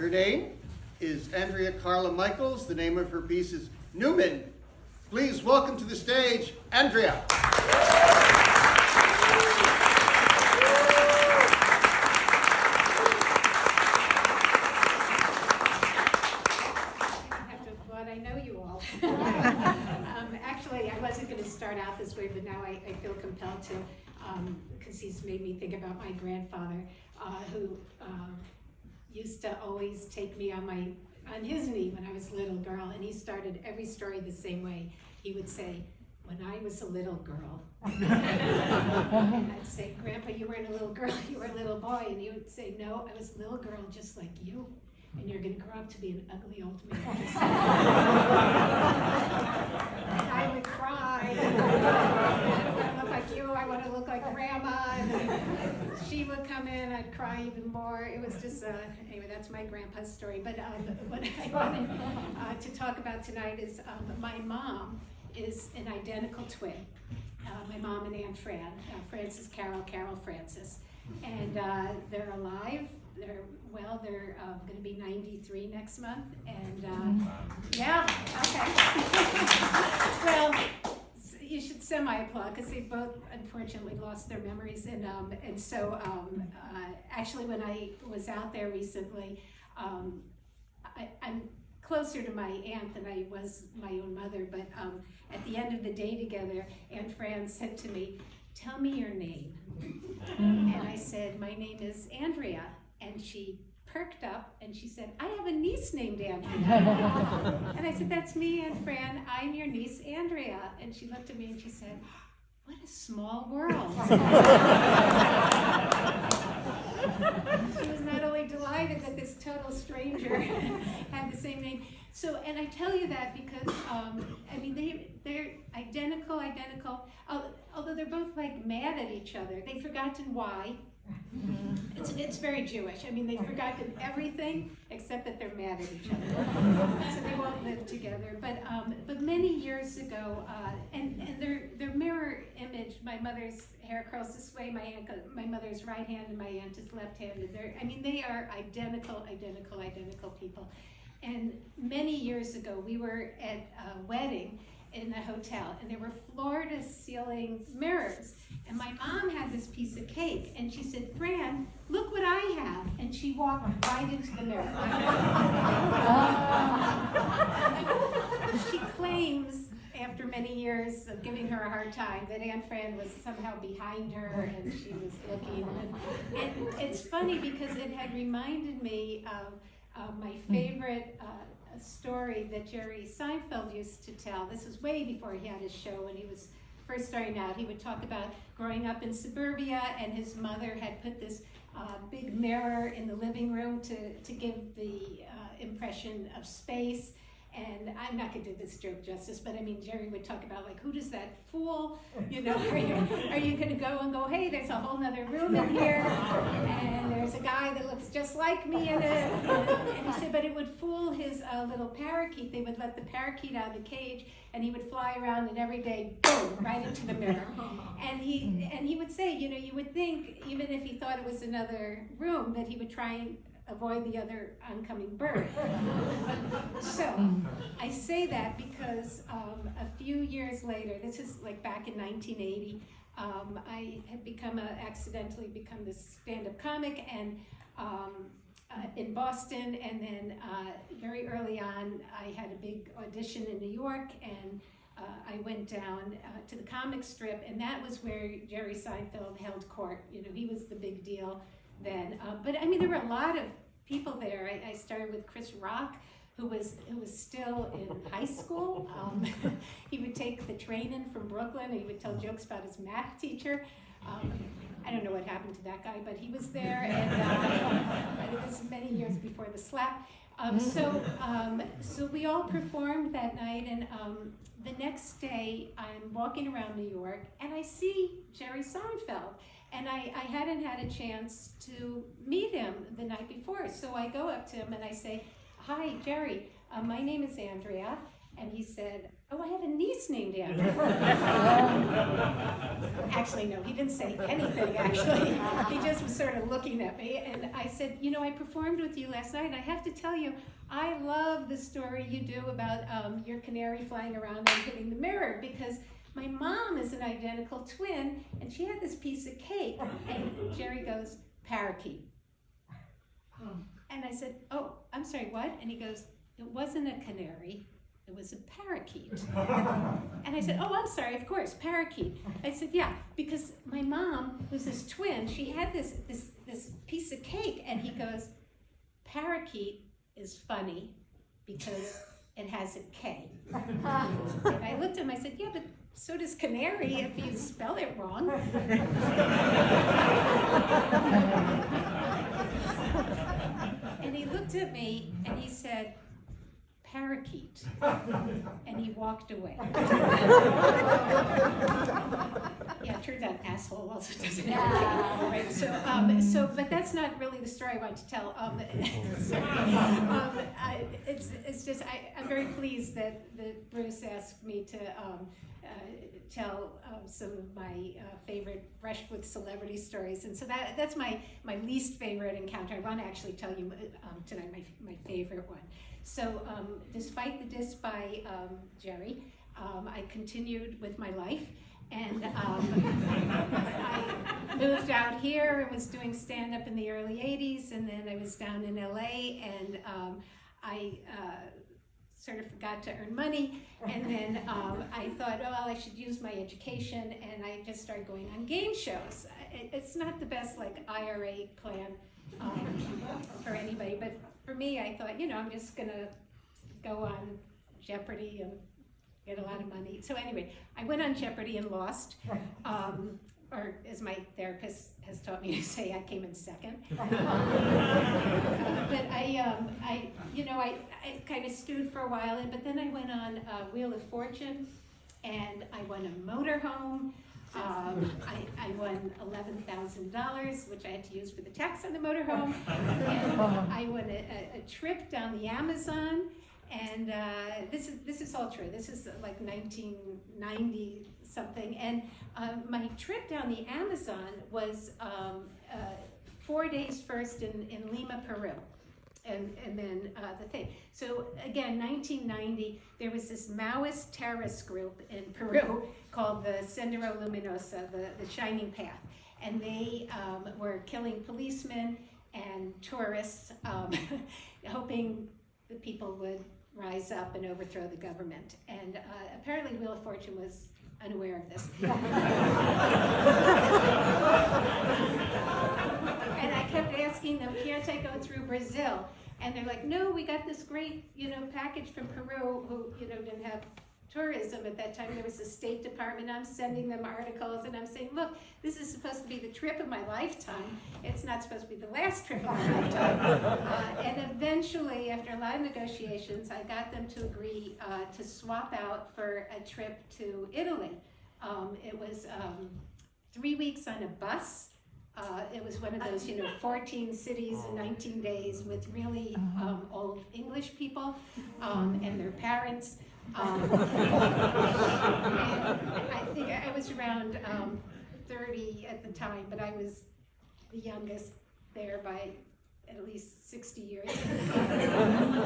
Her name is Andrea Carla Michaels. The name of her piece is Newman. Please welcome to the stage, Andrea. I know you all. Actually, I wasn't going to start out this way, but now I feel compelled to, because he's made me think about my grandfather, who used to always take me on his knee when I was a little girl, and he started every story the same way. He would say, "When I was a little girl," and I'd say, "Grandpa, you weren't a little girl, you were a little boy," and he would say, "No, I was a little girl just like you. And you're going to grow up to be an ugly old man." And I would cry. I don't want to look like you. I want to look like Grandma. And she would come in. I'd cry even more. It was just, anyway, that's my grandpa's story. But what I wanted to talk about tonight is my mom is an identical twin. My mom and Aunt Fran, Frances Carol, Carol Francis. And they're alive. They're going to be 93 next month, and yeah, okay. Well, you should semi-applaud because they both unfortunately lost their memories, and so actually when I was out there recently, I'm closer to my aunt than I was my own mother, but at the end of the day together, Aunt Fran said to me, "Tell me your name." And I said, "My name is Andrea." And she perked up and she said, "I have a niece named Andrea." And I said, "That's me, Aunt Fran. I'm your niece, Andrea." And she looked at me and she said, "What a small world." She was not only delighted that this total stranger had the same name. So, and I tell you that because, I mean, they're identical, although they're both like mad at each other. They've forgotten why. It's very Jewish. I mean, they've forgotten everything except that they're mad at each other. So they won't live together. But many years ago, and their mirror image. My mother's hair curls this way. My mother's right hand, and my aunt is left-handed. They are identical people. And many years ago, we were at a wedding in a hotel, and there were floor-to-ceiling mirrors. And my mom had this piece of cake, and she said, "Fran, look what I have." And she walked right into the mirror. She claims, after many years of giving her a hard time, that Aunt Fran was somehow behind her, and she was looking. And it's funny because it had reminded me of my favorite story that Jerry Seinfeld used to tell. This was way before he had his show when he was first starting out. He would talk about growing up in suburbia, and his mother had put this big mirror in the living room to give the impression of space. And I'm not going to do this joke justice, but I mean, Jerry would talk about, like, who does that fool? You know, are you going to go and go, "Hey, there's a whole nother room in here, and there's a guy that looks just like me in it." And he said, but it would fool his little parakeet. They would let the parakeet out of the cage, and he would fly around, and every day, boom, right into the mirror. And he would say, you know, you would think, even if he thought it was another room, that he would try and avoid the other oncoming bird. So I say that because a few years later, this is like back in 1980, I had accidentally become this stand-up comic, and in Boston, and then very early on, I had a big audition in New York, and I went down to the comic strip, and that was where Jerry Seinfeld held court. You know, he was the big deal then. But I mean, there were a lot of people there. I started with Chris Rock, who was still in high school. He would take the train in from Brooklyn, and he would tell jokes about his math teacher. I don't know what happened to that guy, but he was there, and it was many years before the slap. So we all performed that night, and the next day I'm walking around New York, and I see Jerry Seinfeld. And I hadn't had a chance to meet him the night before. So I go up to him and I say, "Hi, Jerry, my name is Andrea, And he said, oh, I have a niece named Andrea. Actually, no, he didn't say anything, actually. He just was sort of looking at me. And I said, you know, I performed with you last night, and I have to tell you, I love the story you do about your canary flying around and hitting the mirror, because my mom is an identical twin, and she had this piece of cake. And Jerry goes, parakeet. And I said, oh, I'm sorry, what? And he goes, it wasn't a canary, it was a parakeet. And I said, oh, I'm sorry, of course, parakeet. I said, yeah, because my mom was this twin, she had this piece of cake, and he goes, parakeet is funny because it has a K. And I looked at him, I said, yeah, but so does canary if you spell it wrong. And he looked at me and he said, parakeet. And he walked away. Yeah, it turns out asshole also doesn't have a right? So, but that's not really the story I want to tell. It's just, I'm very pleased that Bruce asked me to tell some of my favorite Brush with Celebrity stories, and so that's my least favorite encounter. I want to actually tell you tonight my favorite one. So despite the diss by Jerry, I continued with my life, and I moved out here and was doing stand-up in the early 80s, and then I was down in LA, and I sort of forgot to earn money, and then I thought, oh, well, I should use my education, and I just started going on game shows. It's not the best like IRA plan for anybody, but for me, I thought, you know, I'm just gonna go on Jeopardy and get a lot of money. So anyway, I went on Jeopardy and lost, or as my therapist has taught me to say, I came in second. But I kind of stewed for a while, but then I went on Wheel of Fortune, and I won a motorhome. I won $11,000, which I had to use for the tax on the motorhome. And I won a trip down the Amazon, and this is all true. This is like 1990 something, and my trip down the Amazon was 4 days first in Lima, Peru. And then the thing. So again, 1990, there was this Maoist terrorist group in Peru called the Sendero Luminoso, the Shining Path. And they were killing policemen and tourists, hoping the people would rise up and overthrow the government. And apparently Wheel of Fortune was unaware of this. And I kept asking them, can't I go through Brazil? And they're like, no, we got this great, package from Peru, who, didn't have tourism at that time. There was the State Department. I'm sending them articles, and I'm saying, look, this is supposed to be the trip of my lifetime. It's not supposed to be the last trip of my lifetime. And eventually, after a lot of negotiations, I got them to agree to swap out for a trip to Italy. It was 3 weeks on a bus. It was one of those, 14 cities in 19 days with really old English people and their parents. And I think I was around 30 at the time, but I was the youngest there by at least 60 years.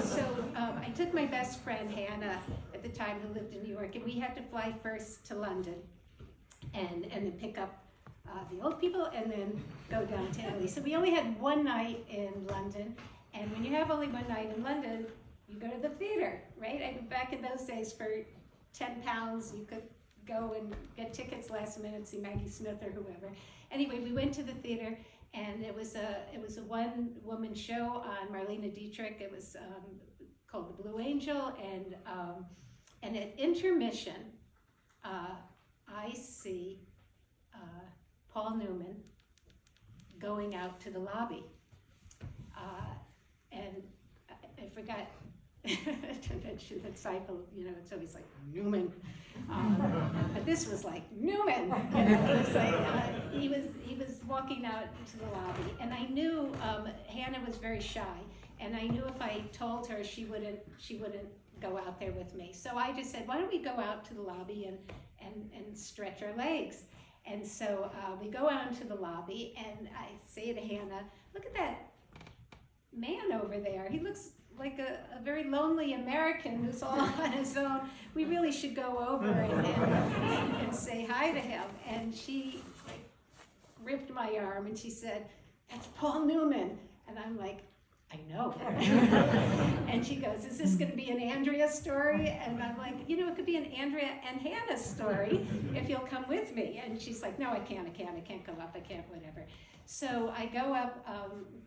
So I took my best friend, Hannah, at the time, who lived in New York, and we had to fly first to London and then pick up the old people and then go down to Italy. So we only had one night in London, and when you have only one night in London, you go to the theater, right? And back in those days, for £10, you could go and get tickets last minute, see Maggie Smith or whoever. Anyway, we went to the theater, and it was a one-woman show on Marlene Dietrich. It was called The Blue Angel, and at intermission, I see Paul Newman going out to the lobby, and I forgot to mention that Seifel, it's always like Newman, but this was like Newman. It was like he was walking out into the lobby, and I knew Hannah was very shy, and I knew if I told her, she wouldn't go out there with me. So I just said, why don't we go out to the lobby and stretch our legs? And so we go out into the lobby, and I say to Hannah, look at that man over there. He looks like a very lonely American who's all on his own. We really should go over and say hi to him. And she ripped my arm and she said, that's Paul Newman. And I'm like, I know. And she goes, is this going to be an Andrea story? And I'm like, it could be an Andrea and Hannah story if you'll come with me. And she's like, no, I can't go up, I can't, whatever. So I go up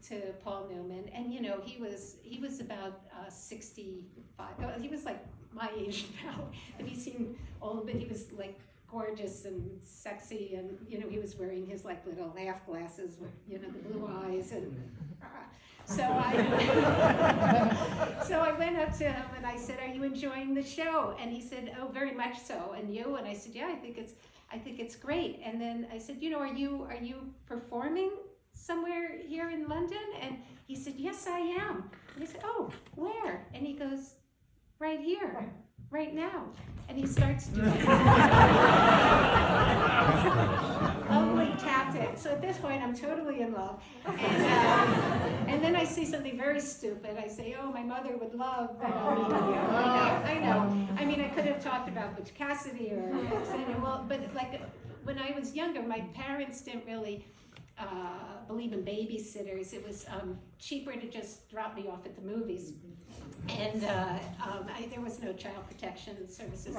to Paul Newman, and he was about 65. He was like my age now. And he seemed old, but he was like gorgeous and sexy, and he was wearing his like little laugh glasses with the blue eyes, and so I went up to him and I said, are you enjoying the show? And he said, oh, very much so. And you? And I said, yeah, I think it's great. And then I said, are you performing somewhere here in London? And he said, yes, I am. And I said, oh, where? And he goes, right here, right now. And he starts doing it. Lovely tap it. So at this point, I'm totally in love. And then I say something very stupid. I say, oh, my mother would love that. I know. I mean, I could have talked about Butch Cassidy or well, but like when I was younger, my parents didn't really believe in babysitters. It was cheaper to just drop me off at the movies. And there was no child protection services,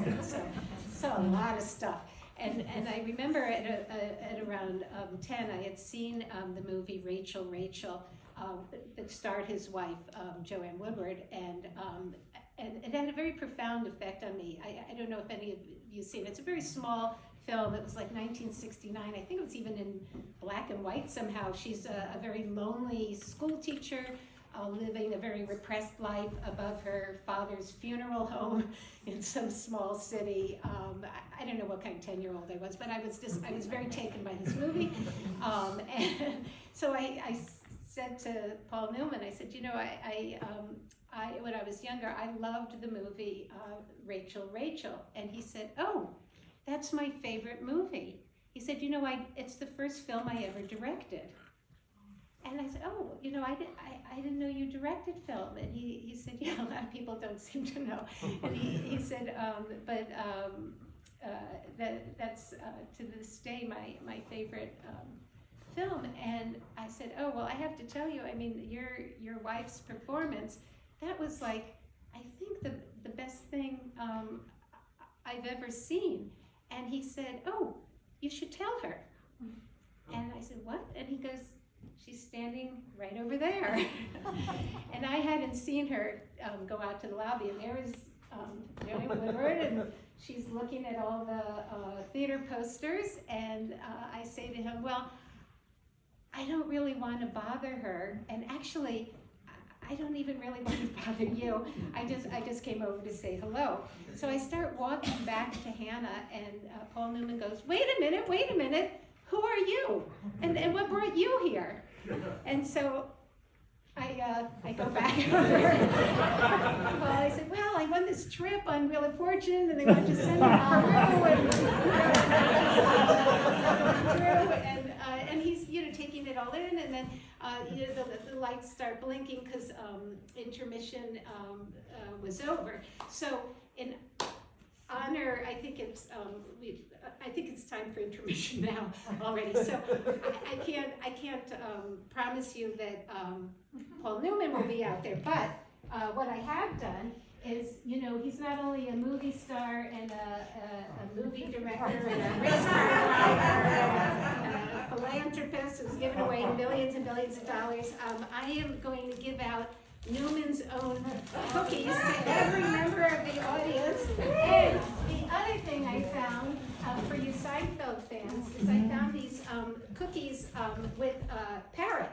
so a lot of stuff. And I remember at around 10, I had seen the movie Rachel, that starred his wife, Joanne Woodward, and it had a very profound effect on me. I don't know if any of you seen it. It's a very small film. It was like 1969. I think it was even in black and white somehow. She's a very lonely school teacher, living a very repressed life above her father's funeral home in some small city. I don't know what kind of 10-year-old I was, but I was very taken by this movie. And so I said to Paul Newman, I said, when I was younger, I loved the movie Rachel. And he said, oh, that's my favorite movie. He said, it's the first film I ever directed. And I said, oh, I didn't know you directed film. And he said, yeah, a lot of people don't seem to know. And he said, that's to this day my favorite film. And I said, oh, well, I have to tell you, I mean, your wife's performance, that was like, I think the best thing I've ever seen. And he said, oh, you should tell her. And I said, what? And he goes, she's standing right over there. And I hadn't seen her go out to the lobby, and there was Joanne Woodward, and she's looking at all the theater posters, and I say to him, well, I don't really want to bother her, and actually, I don't even really want to bother you. I just came over to say hello. So I start walking back to Hannah, and Paul Newman goes, wait a minute, who are you? And what brought you here? And so I go back over. Well, I said, well, I won this trip on Wheel of Fortune, and they want to send me to Peru, and he's taking it all in, and then the lights start blinking because intermission was over. So in honor, I think it's time for intermission now already. So I can't promise you that Paul Newman will be out there. But what I have done is, he's not only a movie star and a movie director and a race car driver and a philanthropist who's given away millions and millions of dollars. I am going to give out Newman's own cookies to every member of the audience. And the other thing I found for you Seinfeld fans is I found these cookies with parrot.